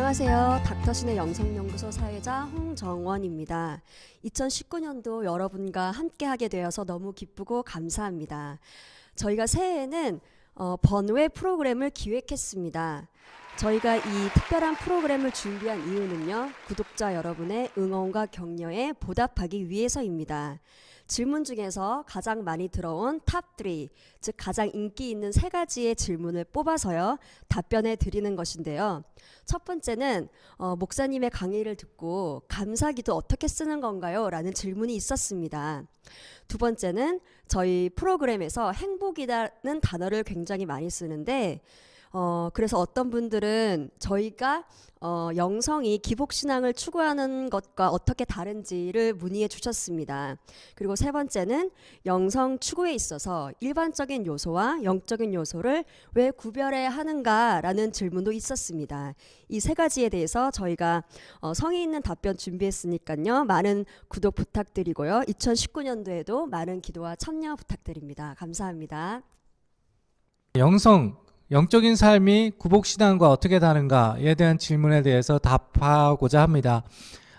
안녕하세요. 닥터신의 영성연구소 사회자 홍정원입니다. 2019년도 여러분과 함께하게 되어서 너무 기쁘고 감사합니다. 저희가 새해에는 번외 프로그램을 기획했습니다. 저희가 이 특별한 프로그램을 준비한 이유는요, 구독자 여러분의 응원과 격려에 보답하기 위해서입니다. 질문 중에서 가장 많이 들어온 탑3, 즉 가장 인기 있는 3가지의 질문을 뽑아서요 답변해 드리는 것인데요. 첫 번째는 목사님의 강의를 듣고 감사기도 어떻게 쓰는 건가요? 라는 질문이 있었습니다. 두 번째는 저희 프로그램에서 행복이라는 단어를 굉장히 많이 쓰는데 그래서 어떤 분들은 저희가 영성이 기복신앙을 추구하는 것과 어떻게 다른지를 문의해 주셨습니다. 그리고 세 번째는 영성 추구에 있어서 일반적인 요소와 영적인 요소를 왜 구별해야 하는가라는 질문도 있었습니다. 이 3가지에 대해서 저희가 성의 있는 답변 준비했으니까요. 많은 구독 부탁드리고요. 2019년도에도 많은 기도와 참여 부탁드립니다. 감사합니다. 영적인 삶이 구복신앙과 어떻게 다른가에 대한 질문에 대해서 답하고자 합니다.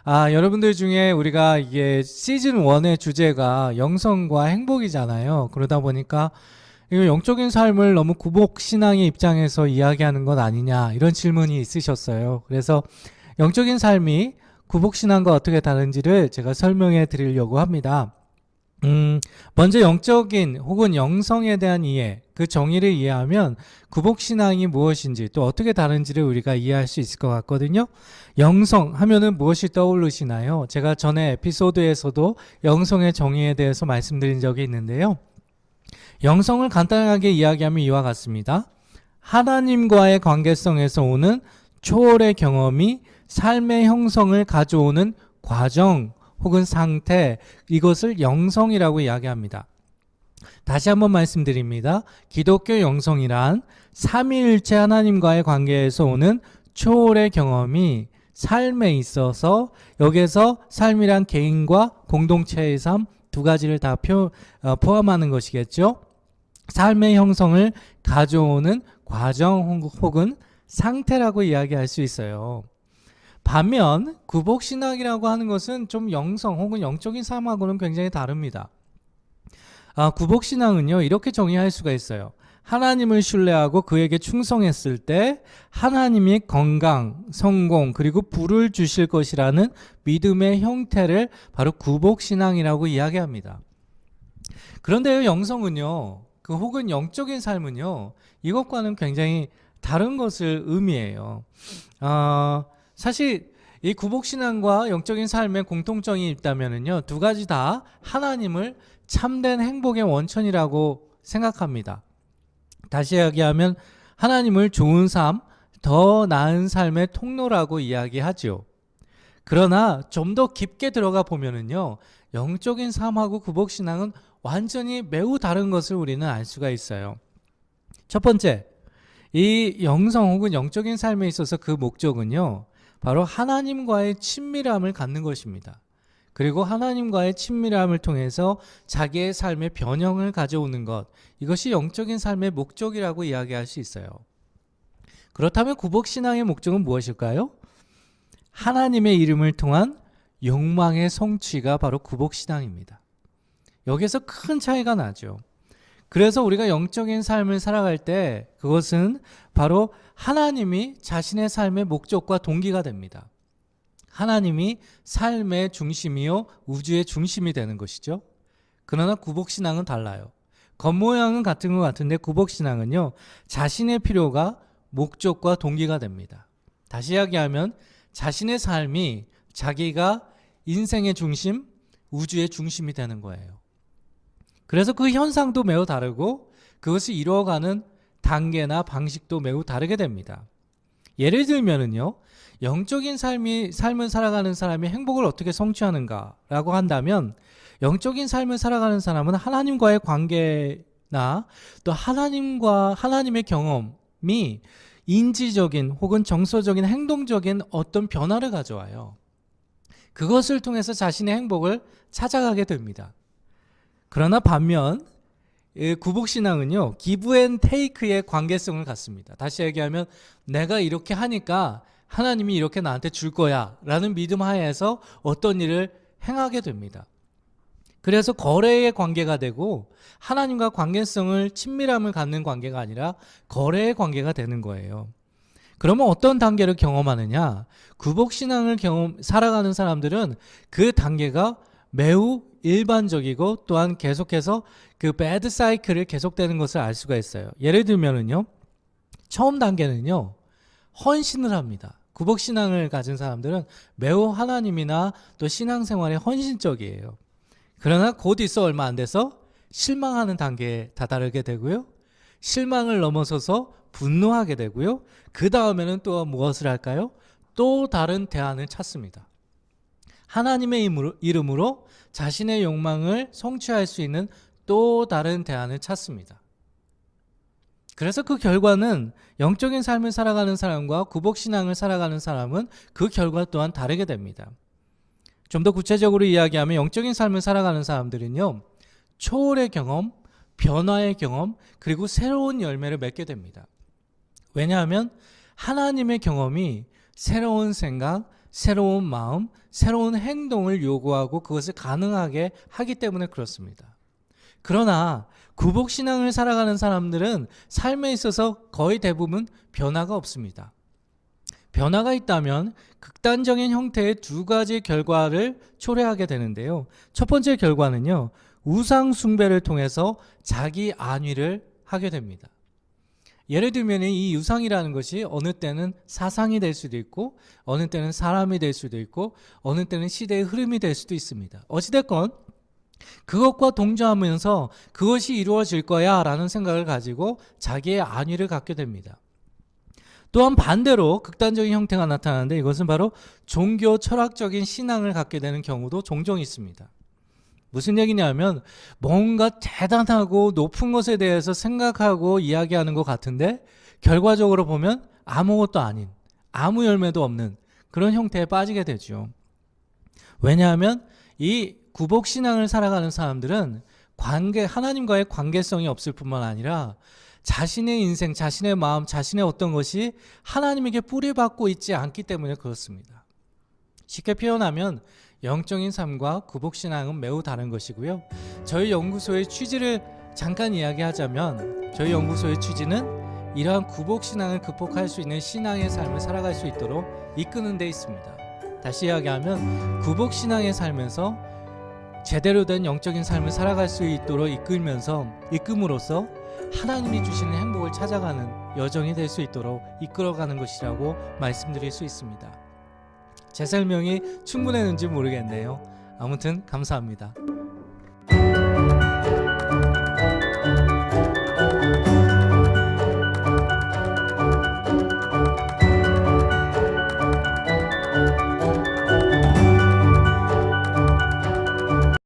여러분들 중에 우리가 이게 시즌 1의 주제가 영성과 행복이잖아요. 그러다 보니까 이 영적인 삶을 너무 구복신앙의 입장에서 이야기하는 건 아니냐, 이런 질문이 있으셨어요. 그래서 영적인 삶이 구복신앙과 어떻게 다른지를 제가 설명해 드리려고 합니다. 먼저 영적인 혹은 영성에 대한 이해, 그 정의를 이해하면 구복신앙이 무엇인지 또 어떻게 다른지를 우리가 이해할 수 있을 것 같거든요. 영성 하면은 무엇이 떠오르시나요? 제가 전에 에피소드에서도 영성의 정의에 대해서 말씀드린 적이 있는데요. 영성을 간단하게 이야기하면 이와 같습니다. 하나님과의 관계성에서 오는 초월의 경험이 삶의 형성을 가져오는 과정 혹은 상태, 이것을 영성이라고 이야기합니다. 다시 한번 말씀드립니다. 기독교 영성이란 삼위일체 하나님과의 관계에서 오는 초월의 경험이 삶에 있어서, 여기에서 삶이란 개인과 공동체의 삶 두 가지를 다 포함하는 것이겠죠. 삶의 형성을 가져오는 과정 혹은 상태라고 이야기할 수 있어요. 반면 구복신앙이라고 하는 것은 좀 영성 혹은 영적인 삶하고는 굉장히 다릅니다. 구복신앙은요, 이렇게 정의할 수가 있어요. 하나님을 신뢰하고 그에게 충성했을 때 하나님이 건강, 성공, 그리고 부를 주실 것이라는 믿음의 형태를 바로 구복신앙이라고 이야기합니다. 그런데 영성은요, 혹은 영적인 삶은요, 이것과는 굉장히 다른 것을 의미해요. 사실 이 구복신앙과 영적인 삶의 공통점이 있다면요, 두 가지 다 하나님을 참된 행복의 원천이라고 생각합니다. 다시 이야기하면 하나님을 좋은 삶, 더 나은 삶의 통로라고 이야기하죠. 그러나 좀 더 깊게 들어가 보면은요, 영적인 삶하고 구복신앙은 완전히 매우 다른 것을 우리는 알 수가 있어요. 첫 번째, 이 영성 혹은 영적인 삶에 있어서 그 목적은요, 바로 하나님과의 친밀함을 갖는 것입니다. 그리고 하나님과의 친밀함을 통해서 자기의 삶의 변형을 가져오는 것, 이것이 영적인 삶의 목적이라고 이야기할 수 있어요. 그렇다면 구복신앙의 목적은 무엇일까요? 하나님의 이름을 통한 욕망의 성취가 바로 구복신앙입니다. 여기에서 큰 차이가 나죠. 그래서 우리가 영적인 삶을 살아갈 때 그것은 바로 하나님이 자신의 삶의 목적과 동기가 됩니다. 하나님이 삶의 중심이요 우주의 중심이 되는 것이죠. 그러나 구복신앙은 달라요. 겉모양은 같은 것 같은데 구복신앙은요, 자신의 필요가 목적과 동기가 됩니다. 다시 이야기하면 자신의 삶이 자기가 인생의 중심, 우주의 중심이 되는 거예요. 그래서 그 현상도 매우 다르고 그것을 이루어가는 단계나 방식도 매우 다르게 됩니다. 예를 들면은요, 영적인 삶을 살아가는 사람이 행복을 어떻게 성취하는가라고 한다면, 영적인 삶을 살아가는 사람은 하나님과의 관계나 또 하나님의 경험이 인지적인 혹은 정서적인 행동적인 어떤 변화를 가져와요. 그것을 통해서 자신의 행복을 찾아가게 됩니다. 그러나 반면 구복신앙은요, 기브 앤 테이크의 관계성을 갖습니다. 다시 얘기하면 내가 이렇게 하니까 하나님이 이렇게 나한테 줄 거야 라는 믿음 하에서 어떤 일을 행하게 됩니다. 그래서 거래의 관계가 되고 하나님과 관계성을 친밀함을 갖는 관계가 아니라 거래의 관계가 되는 거예요. 그러면 어떤 단계를 경험하느냐? 구복신앙을 살아가는 사람들은 그 단계가 매우 일반적이고 또한 계속해서 그 배드 사이클을 계속되는 것을 알 수가 있어요. 예를 들면은요, 처음 단계는요, 헌신을 합니다. 구복신앙을 가진 사람들은 매우 하나님이나 또 신앙생활에 헌신적이에요. 그러나 곧 있어 얼마 안 돼서 실망하는 단계에 다다르게 되고요. 실망을 넘어서서 분노하게 되고요. 그 다음에는 또 무엇을 할까요? 또 다른 대안을 찾습니다. 하나님의 이름으로 자신의 욕망을 성취할 수 있는 또 다른 대안을 찾습니다. 그래서 그 결과는 영적인 삶을 살아가는 사람과 구복신앙을 살아가는 사람은 그 결과 또한 다르게 됩니다. 좀 더 구체적으로 이야기하면 영적인 삶을 살아가는 사람들은요, 초월의 경험, 변화의 경험, 그리고 새로운 열매를 맺게 됩니다. 왜냐하면 하나님의 경험이 새로운 생각, 새로운 마음, 새로운 행동을 요구하고 그것을 가능하게 하기 때문에 그렇습니다. 그러나 구복신앙을 살아가는 사람들은 삶에 있어서 거의 대부분 변화가 없습니다. 변화가 있다면 극단적인 형태의 두 가지 결과를 초래하게 되는데요. 첫 번째 결과는요, 우상 숭배를 통해서 자기 안위를 하게 됩니다. 예를 들면 이 우상이라는 것이 어느 때는 사상이 될 수도 있고 어느 때는 사람이 될 수도 있고 어느 때는 시대의 흐름이 될 수도 있습니다. 어찌됐건 그것과 동조하면서 그것이 이루어질 거야 라는 생각을 가지고 자기의 안위를 갖게 됩니다. 또한 반대로 극단적인 형태가 나타나는데 이것은 바로 종교 철학적인 신앙을 갖게 되는 경우도 종종 있습니다. 무슨 얘기냐면 뭔가 대단하고 높은 것에 대해서 생각하고 이야기하는 것 같은데 결과적으로 보면 아무것도 아닌, 아무 열매도 없는 그런 형태에 빠지게 되죠. 왜냐하면 이 구복신앙을 살아가는 사람들은 하나님과의 관계성이 없을 뿐만 아니라 자신의 인생, 자신의 마음, 자신의 어떤 것이 하나님에게 뿌리박고 있지 않기 때문에 그렇습니다. 쉽게 표현하면 영적인 삶과 구복신앙은 매우 다른 것이고요. 저희 연구소의 취지를 잠깐 이야기하자면 저희 연구소의 취지는 이러한 구복신앙을 극복할 수 있는 신앙의 삶을 살아갈 수 있도록 이끄는 데 있습니다. 다시 이야기하면 구복신앙의 삶에서 제대로 된 영적인 삶을 살아갈 수 있도록 이끌므로써 하나님이 주시는 행복을 찾아가는 여정이 될 수 있도록 이끌어가는 것이라고 말씀드릴 수 있습니다. 제 설명이 충분했는지 모르겠네요. 아무튼 감사합니다.